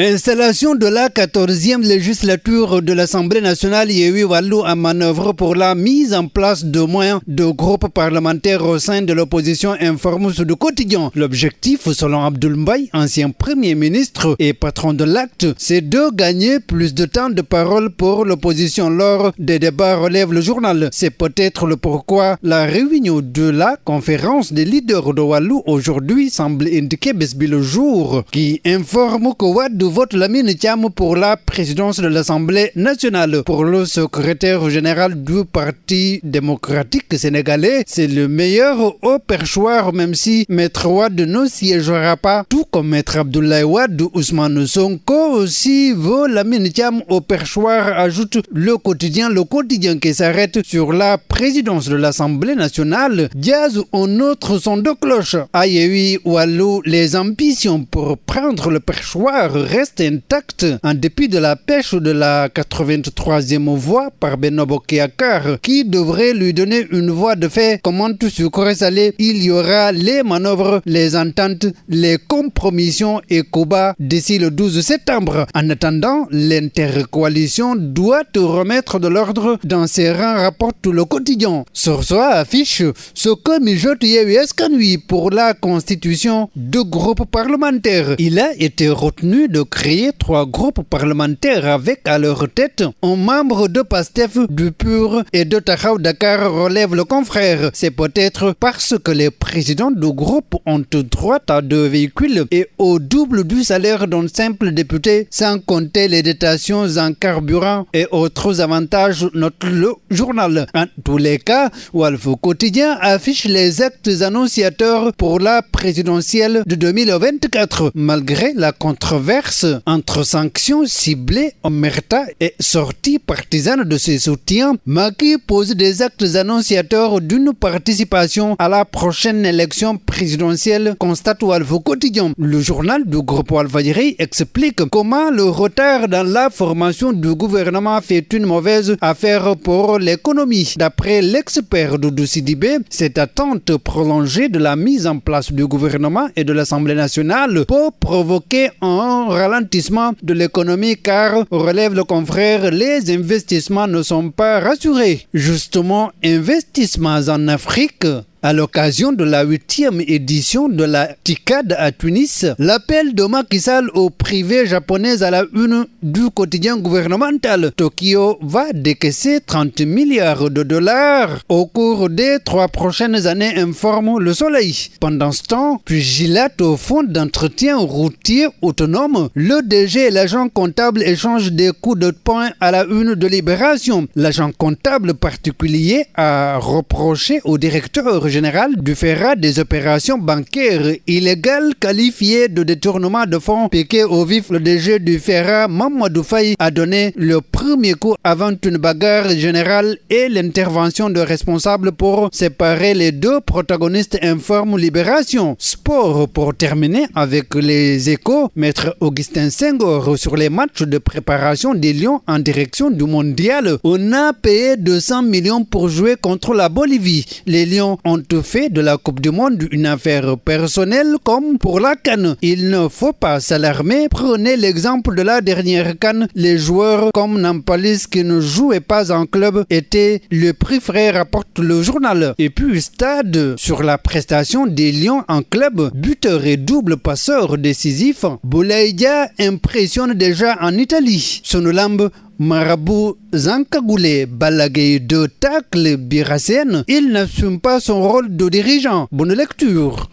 Installation de la 14e législature de l'Assemblée nationale Yewwi Wallu en manœuvre pour la mise en place de moyens de groupes parlementaires au sein de l'opposition informe Sud Quotidien. L'objectif, selon Abdoul Mbaye, ancien Premier ministre et patron de l'Acte, c'est de gagner plus de temps de parole pour l'opposition lors des débats, relève le journal. C'est peut-être le pourquoi la réunion de la conférence des leaders de Wallu aujourd'hui semble indiquer Besbi le jour, qui informe que Wade vote Lamine Thiam pour la présidence de l'Assemblée nationale. Pour le secrétaire général du Parti démocratique sénégalais, c'est le meilleur au perchoir, même si Maître Wade ne siégera pas, tout comme Maître Abdoulaye Wade. Ousmane Sonko aussi veut Lamine Thiam au perchoir, ajoute le quotidien qui s'arrête sur la présidence de l'Assemblée nationale. Diaz, un autre son de cloche. À Yewwi Wallu, les ambitions pour prendre le perchoir restent intactes en dépit de la pêche de la 83e voie par Benno Bokk Yakaar, qui devrait lui donner une voie de fait. Commente sucré salé, il y aura les manœuvres, les ententes, les compromissions et combats d'ici le 12 septembre. En attendant, l'intercoalition doit remettre de l'ordre dans ses rangs, rapporte le quotidien. Sur soi affiche ce que mijote Yewwi Askan Wi pour la constitution de groupes parlementaires. Il a été retenu de créer 3 groupes parlementaires avec à leur tête un membre de PASTEF, du PUR et de Taxawu Dakar, relève le confrère. C'est peut-être parce que les présidents de groupe ont droit à 2 véhicules et au double du salaire d'un simple député, sans compter les dotations en carburant et autres avantages, note le journal. En tous les cas, Walf Quotidien affiche les actes annonciateurs pour la présidentielle de 2024. Malgré la controverse entre sanctions ciblées, omerta et sorties partisanes de ses soutiens, Macky pose des actes annonciateurs d'une participation à la prochaine élection présidentielle, constate Walf Quotidien. Le journal du groupe Walfadjri explique comment le retard dans la formation du gouvernement fait une mauvaise affaire pour l'économie. D'après l'expert Doudou Sidibé, cette attente prolongée de la mise en place du gouvernement et de l'Assemblée nationale peut provoquer un ralentissement de l'économie car, relève le confrère, les investissements ne sont pas rassurés. Justement, investissements en Afrique. À l'occasion de la 8e édition de la TICAD à Tunis, l'appel de Macky Sall au privé japonais à la une du quotidien gouvernemental. Tokyo va décaisser 30 milliards de dollars au cours des 3 prochaines années, informe Le Soleil. Pendant ce temps, pugilate au fond d'entretien routier autonome, le DG et l'agent comptable échangent des coups de poing à la une de Libération. L'agent comptable particulier a reproché au directeur général du FERA des opérations bancaires illégales qualifiées de détournement de fonds piqué au vif. Le DG du FERA, Mamadou Faye, a donné le premier coup avant une bagarre générale et l'intervention de responsables pour séparer les 2 protagonistes, informe Libération. Sport pour terminer avec les Échos. Maître Augustin Senghor sur les matchs de préparation des Lions en direction du mondial. On a payé 200 millions pour jouer contre la Bolivie. Les Lions ont fait de la Coupe du Monde une affaire personnelle comme pour la CAN. Il ne faut pas s'alarmer. Prenez l'exemple de la dernière CAN. Les joueurs comme Nampalis qui ne jouaient pas en club étaient le préféré, rapporte le journal. Et puis stade sur la prestation des Lions en club. Buteur et double passeur décisif. Boulaye Dia impressionne déjà en Italie. Sonolambe, Marabout Zankagoulé, Balagay de tacle Birassène, il n'assume pas son rôle de dirigeant. Bonne lecture.